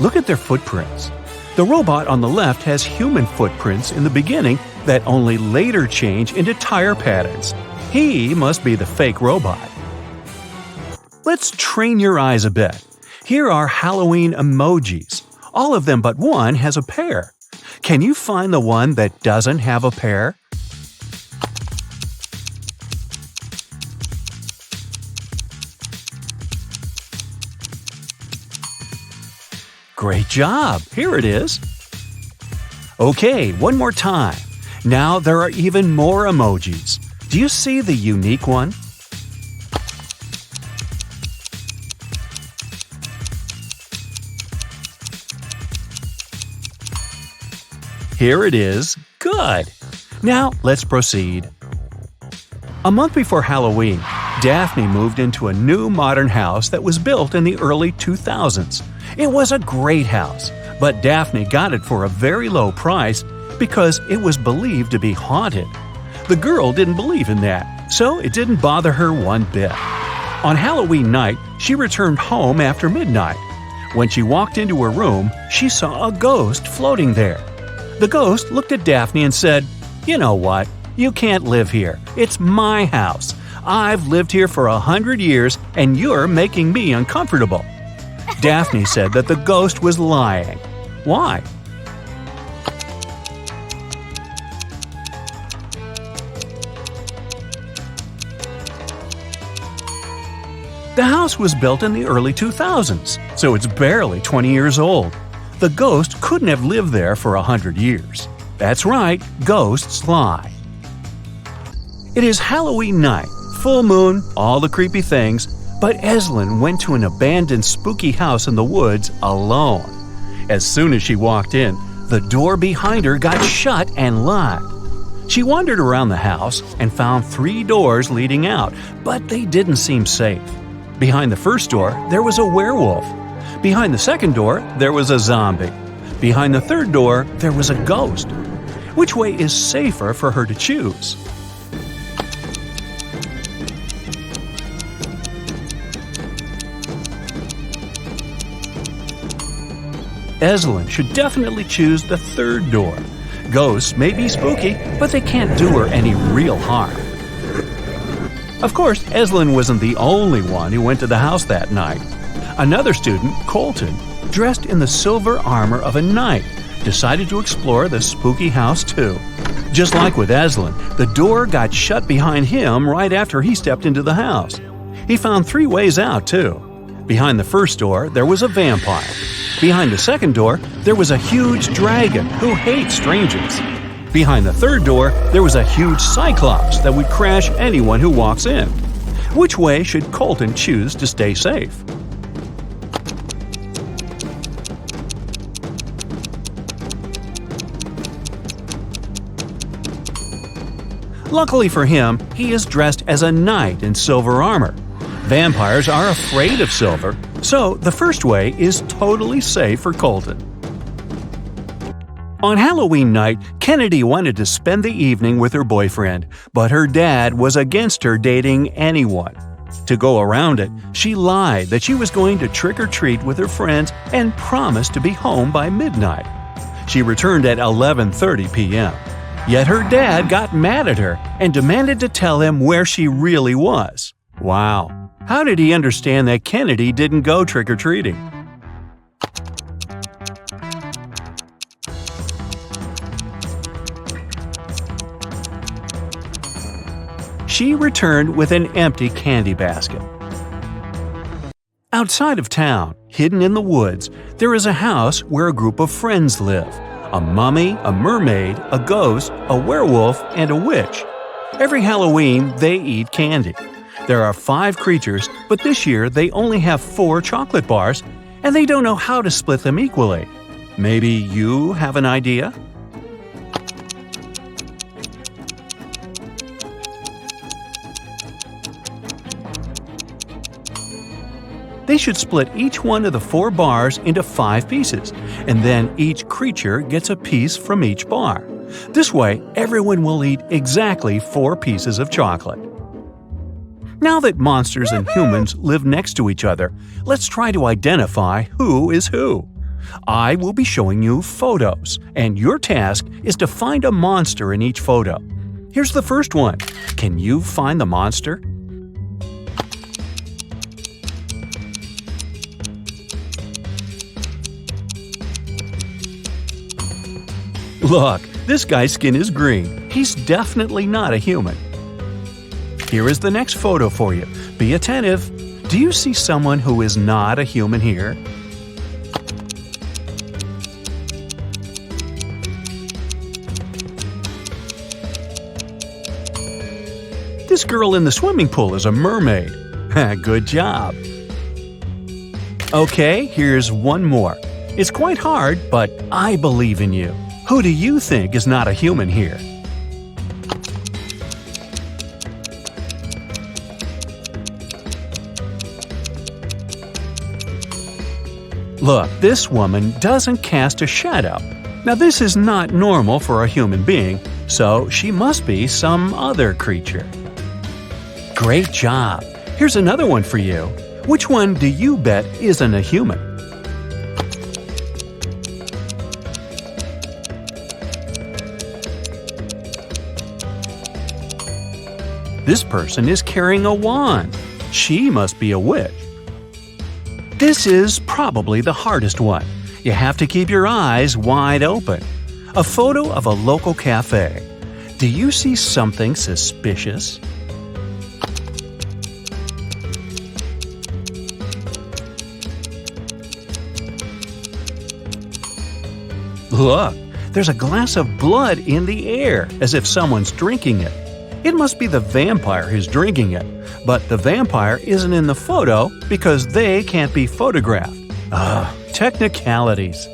Look at their footprints. The robot on the left has human footprints in the beginning that only later change into tire patterns. He must be the fake robot. Let's train your eyes a bit. Here are Halloween emojis. All of them but one has a pair. Can you find the one that doesn't have a pair? Great job! Here it is. Okay, one more time. Now there are even more emojis. Do you see the unique one? Here it is. Good! Now let's proceed. A month before Halloween, Daphne moved into a new modern house that was built in the early 2000s. It was a great house, but Daphne got it for a very low price because it was believed to be haunted. The girl didn't believe in that, so it didn't bother her one bit. On Halloween night, she returned home after midnight. When she walked into her room, she saw a ghost floating there. The ghost looked at Daphne and said, "You know what? You can't live here. It's my house. I've lived here for 100 years, and you're making me uncomfortable." Daphne said that the ghost was lying. Why? The house was built in the early 2000s, so it's barely 20 years old. The ghost couldn't have lived there for 100 years. That's right, ghosts lie. It is Halloween night, full moon, all the creepy things, but Eslyn went to an abandoned spooky house in the woods alone. As soon as she walked in, the door behind her got shut and locked. She wandered around the house and found 3 doors leading out, but they didn't seem safe. Behind the first door, there was a werewolf. Behind the second door, there was a zombie. Behind the third door, there was a ghost. Which way is safer for her to choose? Eslyn should definitely choose the third door. Ghosts may be spooky, but they can't do her any real harm. Of course, Eslyn wasn't the only one who went to the house that night. Another student, Colton, dressed in the silver armor of a knight, decided to explore the spooky house too. Just like with Eslyn, the door got shut behind him right after he stepped into the house. He found 3 ways out too. Behind the first door, there was a vampire. Behind the second door, there was a huge dragon who hates strangers. Behind the third door, there was a huge cyclops that would crash anyone who walks in. Which way should Colton choose to stay safe? Luckily for him, he is dressed as a knight in silver armor. Vampires are afraid of silver, so the first way is totally safe for Colton. On Halloween night, Kennedy wanted to spend the evening with her boyfriend, but her dad was against her dating anyone. To go around it, she lied that she was going to trick-or-treat with her friends and promised to be home by midnight. She returned at 11:30 p.m. Yet her dad got mad at her and demanded to tell him where she really was. Wow! How did he understand that Kennedy didn't go trick-or-treating? She returned with an empty candy basket. Outside of town, hidden in the woods, there is a house where a group of friends live. A mummy, a mermaid, a ghost, a werewolf, and a witch. Every Halloween, they eat candy. There are 5 creatures, but this year they only have 4 chocolate bars, and they don't know how to split them equally. Maybe you have an idea? They should split each one of the 4 bars into 5 pieces, and then each creature gets a piece from each bar. This way, everyone will eat exactly 4 pieces of chocolate. Now that monsters and humans live next to each other, let's try to identify who is who. I will be showing you photos, and your task is to find a monster in each photo. Here's the first one. Can you find the monster? Look, this guy's skin is green. He's definitely not a human. Here is the next photo for you. Be attentive. Do you see someone who is not a human here? This girl in the swimming pool is a mermaid. Good job. Okay, here's one more. It's quite hard, but I believe in you. Who do you think is not a human here? Look, this woman doesn't cast a shadow. Now this is not normal for a human being, so she must be some other creature. Great job! Here's another one for you. Which one do you bet isn't a human? This person is carrying a wand. She must be a witch. This is probably the hardest one. You have to keep your eyes wide open. A photo of a local cafe. Do you see something suspicious? Look, there's a glass of blood in the air, as if someone's drinking it. It must be the vampire who's drinking it, but the vampire isn't in the photo because they can't be photographed. Technicalities.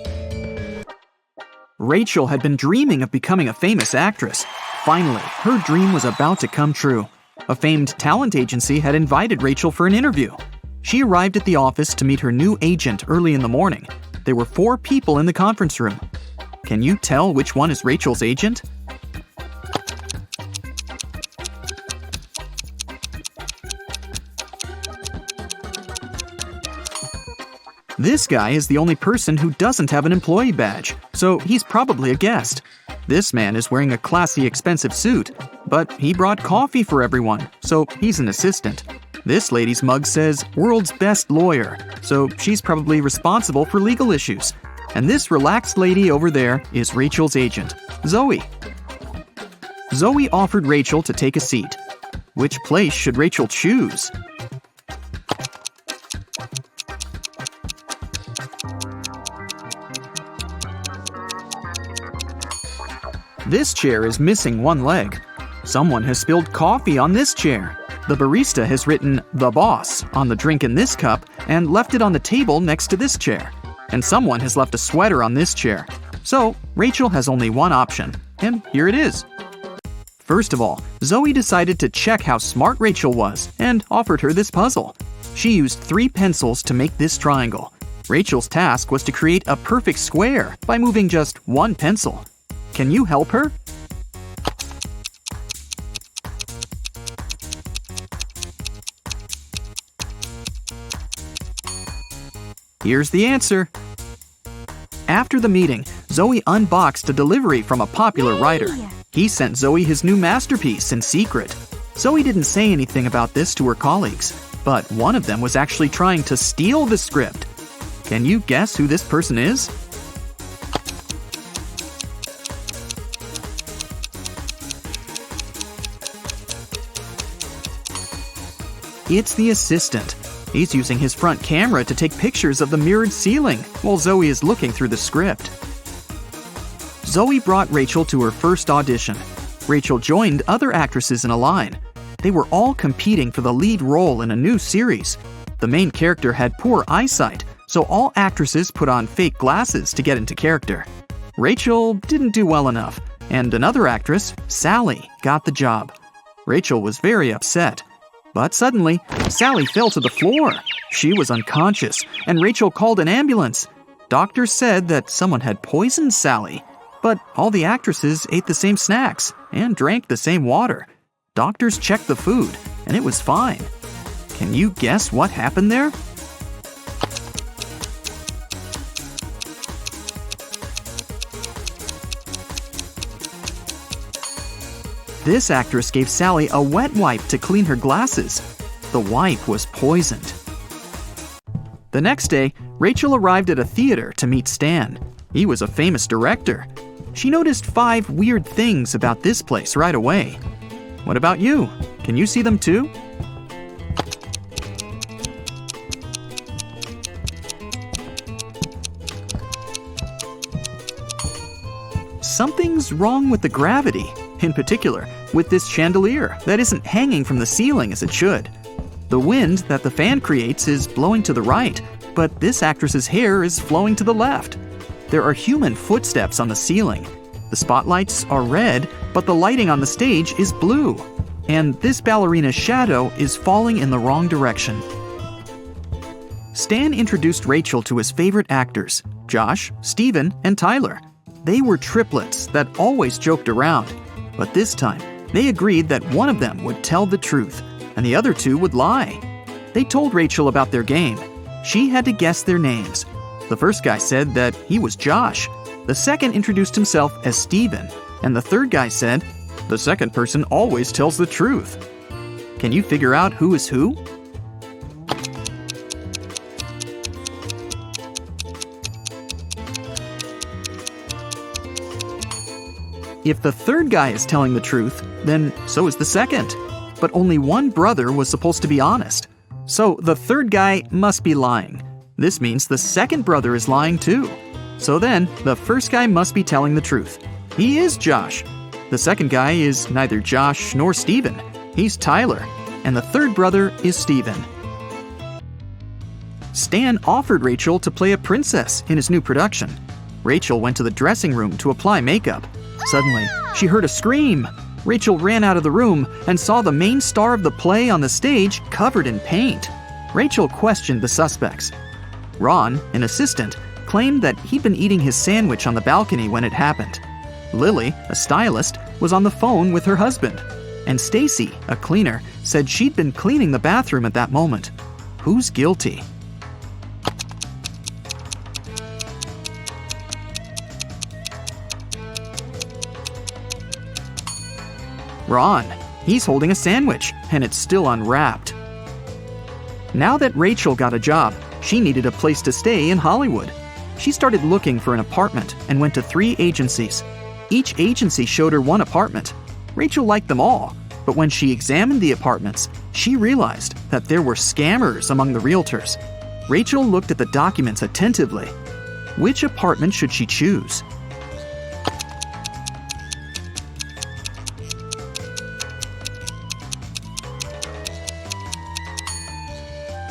Rachel had been dreaming of becoming a famous actress. Finally, her dream was about to come true. A famed talent agency had invited Rachel for an interview. She arrived at the office to meet her new agent early in the morning. There were 4 people in the conference room. Can you tell which one is Rachel's agent? This guy is the only person who doesn't have an employee badge, so he's probably a guest. This man is wearing a classy, expensive suit, but he brought coffee for everyone, so he's an assistant. This lady's mug says "World's Best Lawyer," so she's probably responsible for legal issues. And this relaxed lady over there is Rachel's agent, Zoe. Zoe offered Rachel to take a seat. Which place should Rachel choose? This chair is missing one leg. Someone has spilled coffee on this chair. The barista has written "The Boss" on the drink in this cup and left it on the table next to this chair. And someone has left a sweater on this chair. So, Rachel has only one option, and here it is. First of all, Zoe decided to check how smart Rachel was and offered her this puzzle. She used 3 pencils to make this triangle. Rachel's task was to create a perfect square by moving just 1 pencil. Can you help her? Here's the answer. After the meeting, Zoe unboxed a delivery from a popular writer. He sent Zoe his new masterpiece in secret. Zoe didn't say anything about this to her colleagues, but one of them was actually trying to steal the script. Can you guess who this person is? It's the assistant. He's using his front camera to take pictures of the mirrored ceiling while Zoe is looking through the script. Zoe brought Rachel to her first audition. Rachel joined other actresses in a line. They were all competing for the lead role in a new series. The main character had poor eyesight, so all actresses put on fake glasses to get into character. Rachel didn't do well enough, and another actress, Sally, got the job. Rachel was very upset. But suddenly, Sally fell to the floor. She was unconscious, and Rachel called an ambulance. Doctors said that someone had poisoned Sally. But all the actresses ate the same snacks and drank the same water. Doctors checked the food, and it was fine. Can you guess what happened there? This actress gave Sally a wet wipe to clean her glasses. The wipe was poisoned. The next day, Rachel arrived at a theater to meet Stan. He was a famous director. She noticed 5 weird things about this place right away. What about you? Can you see them too? Something's wrong with the gravity. In particular, with this chandelier that isn't hanging from the ceiling as it should. The wind that the fan creates is blowing to the right, but this actress's hair is flowing to the left. There are human footsteps on the ceiling. The spotlights are red, but the lighting on the stage is blue. And this ballerina's shadow is falling in the wrong direction. Stan introduced Rachel to his favorite actors, Josh, Steven, and Tyler. They were triplets that always joked around. But this time, they agreed that one of them would tell the truth, and the other 2 would lie. They told Rachel about their game. She had to guess their names. The first guy said that he was Josh. The second introduced himself as Steven. And the third guy said, "The second person always tells the truth." Can you figure out who is who? If the third guy is telling the truth, then so is the second. But only one brother was supposed to be honest. So the third guy must be lying. This means the second brother is lying too. So then, the first guy must be telling the truth. He is Josh. The second guy is neither Josh nor Steven. He's Tyler. And the third brother is Steven. Stan offered Rachel to play a princess in his new production. Rachel went to the dressing room to apply makeup. Suddenly, she heard a scream. Rachel ran out of the room and saw the main star of the play on the stage covered in paint. Rachel questioned the suspects. Ron, an assistant, claimed that he'd been eating his sandwich on the balcony when it happened. Lily, a stylist, was on the phone with her husband. And Stacy, a cleaner, said she'd been cleaning the bathroom at that moment. Who's guilty? Ron. He's holding a sandwich, and it's still unwrapped. Now that Rachel got a job, she needed a place to stay in Hollywood. She started looking for an apartment and went to 3 agencies. Each agency showed her one apartment. Rachel liked them all, but when she examined the apartments, she realized that there were scammers among the realtors. Rachel looked at the documents attentively. Which apartment should she choose?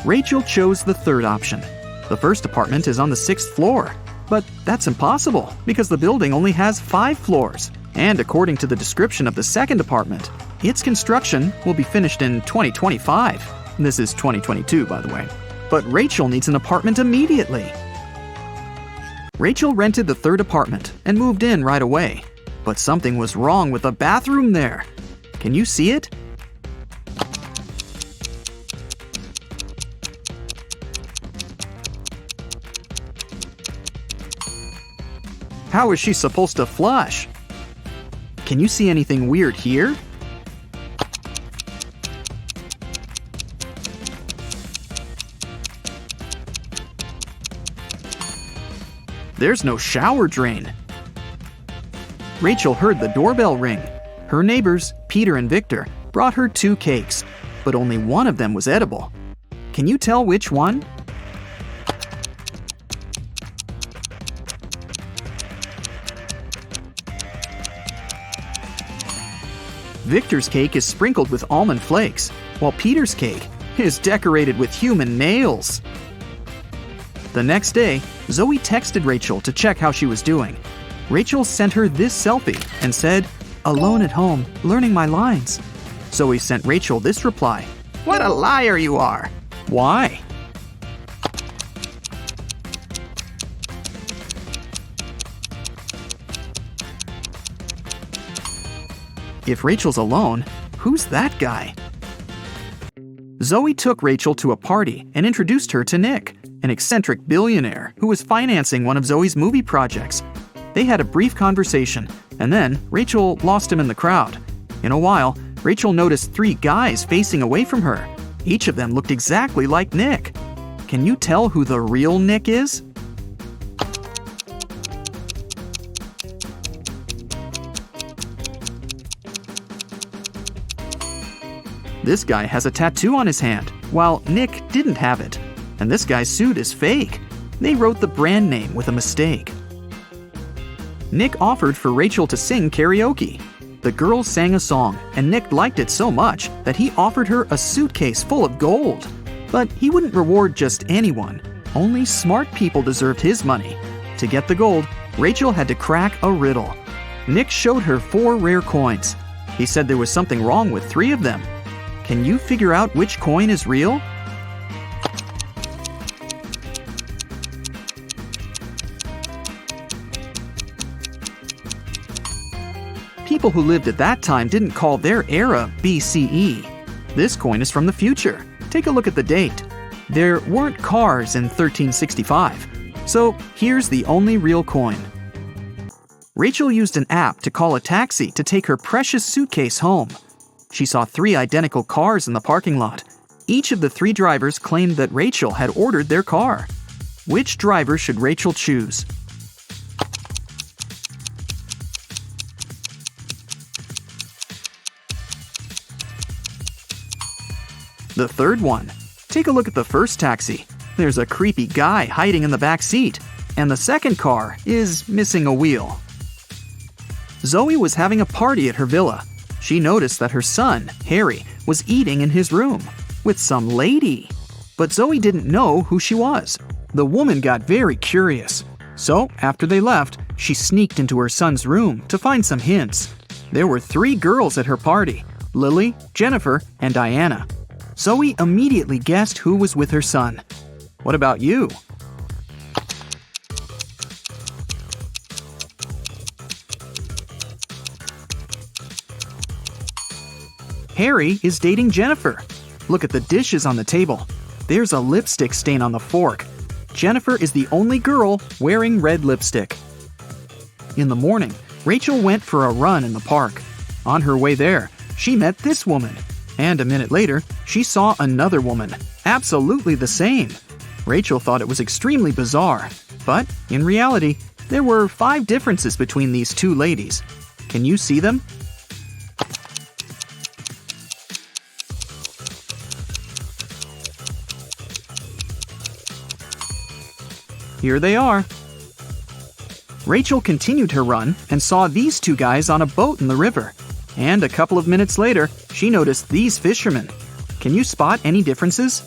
Rachel chose the third option. The first apartment is on the 6th floor. But that's impossible because the building only has 5 floors. And according to the description of the second apartment, its construction will be finished in 2025. This is 2022, by the way. But Rachel needs an apartment immediately. Rachel rented the third apartment and moved in right away. But something was wrong with the bathroom there. Can you see it? How is she supposed to flush? Can you see anything weird here? There's no shower drain. Rachel heard the doorbell ring. Her neighbors, Peter and Victor, brought her 2 cakes, but only one of them was edible. Can you tell which one? Victor's cake is sprinkled with almond flakes, while Peter's cake is decorated with human nails. The next day, Zoe texted Rachel to check how she was doing. Rachel sent her this selfie and said, "Alone at home, learning my lines." Zoe sent Rachel this reply, "What a liar you are!" Why? If Rachel's alone, who's that guy? Zoe took Rachel to a party and introduced her to Nick, an eccentric billionaire who was financing one of Zoe's movie projects. They had a brief conversation, and then Rachel lost him in the crowd. In a while, Rachel noticed 3 guys facing away from her. Each of them looked exactly like Nick. Can you tell who the real Nick is? This guy has a tattoo on his hand, while Nick didn't have it. And this guy's suit is fake. They wrote the brand name with a mistake. Nick offered for Rachel to sing karaoke. The girls sang a song, and Nick liked it so much that he offered her a suitcase full of gold. But he wouldn't reward just anyone. Only smart people deserved his money. To get the gold, Rachel had to crack a riddle. Nick showed her 4 rare coins. He said there was something wrong with 3 of them. Can you figure out which coin is real? People who lived at that time didn't call their era BCE. This coin is from the future, Take a look at the date. There weren't cars in 1365, so here's the only real coin. Rachel used an app to call a taxi to take her precious suitcase home. She saw 3 identical cars in the parking lot. Each of the 3 drivers claimed that Rachel had ordered their car. Which driver should Rachel choose? The third one. Take a look at the first taxi. There's a creepy guy hiding in the back seat, and the second car is missing a wheel. Zoe was having a party at her villa. She noticed that her son, Harry, was eating in his room with some lady. But Zoe didn't know who she was. The woman got very curious. So, after they left, she sneaked into her son's room to find some hints. There were 3 girls at her party: Lily, Jennifer, and Diana. Zoe immediately guessed who was with her son. What about you? Harry is dating Jennifer. Look at the dishes on the table. There's a lipstick stain on the fork. Jennifer is the only girl wearing red lipstick. In the morning, Rachel went for a run in the park. On her way there, she met this woman. And a minute later, she saw another woman, absolutely the same. Rachel thought it was extremely bizarre. But, in reality, there were 5 differences between these 2 ladies. Can you see them? Here they are. Rachel continued her run and saw these 2 guys on a boat in the river. And a couple of minutes later, she noticed these fishermen. Can you spot any differences?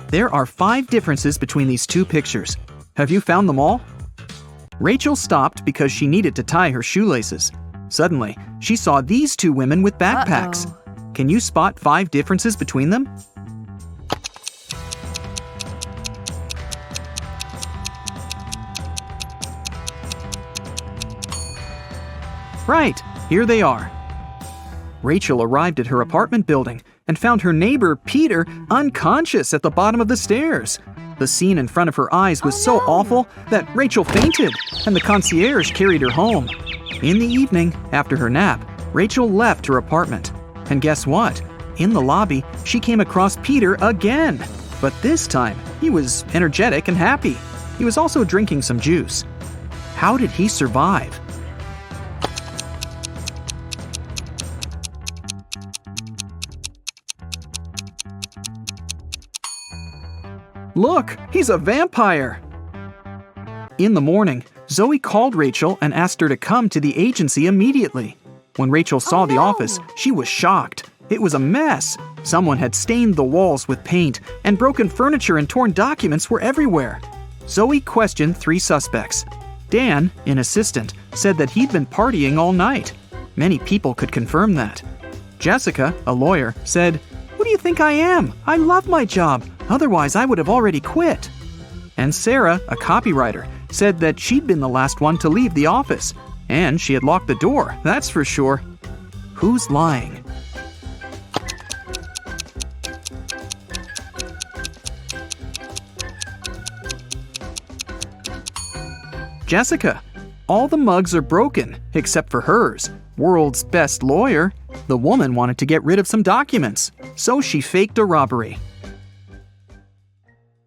There are 5 differences between these 2 pictures. Have you found them all? Rachel stopped because she needed to tie her shoelaces. Suddenly, she saw these 2 women with backpacks. Can you spot 5 differences between them? Right, here they are. Rachel arrived at her apartment building and found her neighbor, Peter, unconscious at the bottom of the stairs. The scene in front of her eyes was so awful that Rachel fainted, and the concierge carried her home. In the evening, after her nap, Rachel left her apartment. And guess what? In the lobby, she came across Peter again. But this time, he was energetic and happy. He was also drinking some juice. How did he survive? Look, he's a vampire! In the morning, Zoe called Rachel and asked her to come to the agency immediately. When Rachel saw the office, she was shocked. It was a mess. Someone had stained the walls with paint, and broken furniture and torn documents were everywhere. Zoe questioned 3 suspects. Dan, an assistant, said that he'd been partying all night. Many people could confirm that. Jessica, a lawyer, said, "Who do you think I am? I love my job. Otherwise, I would have already quit." And Sarah, a copywriter, said that she'd been the last one to leave the office. And she had locked the door, that's for sure. Who's lying? Jessica. All the mugs are broken, except for hers. World's best lawyer. The woman wanted to get rid of some documents, so she faked a robbery.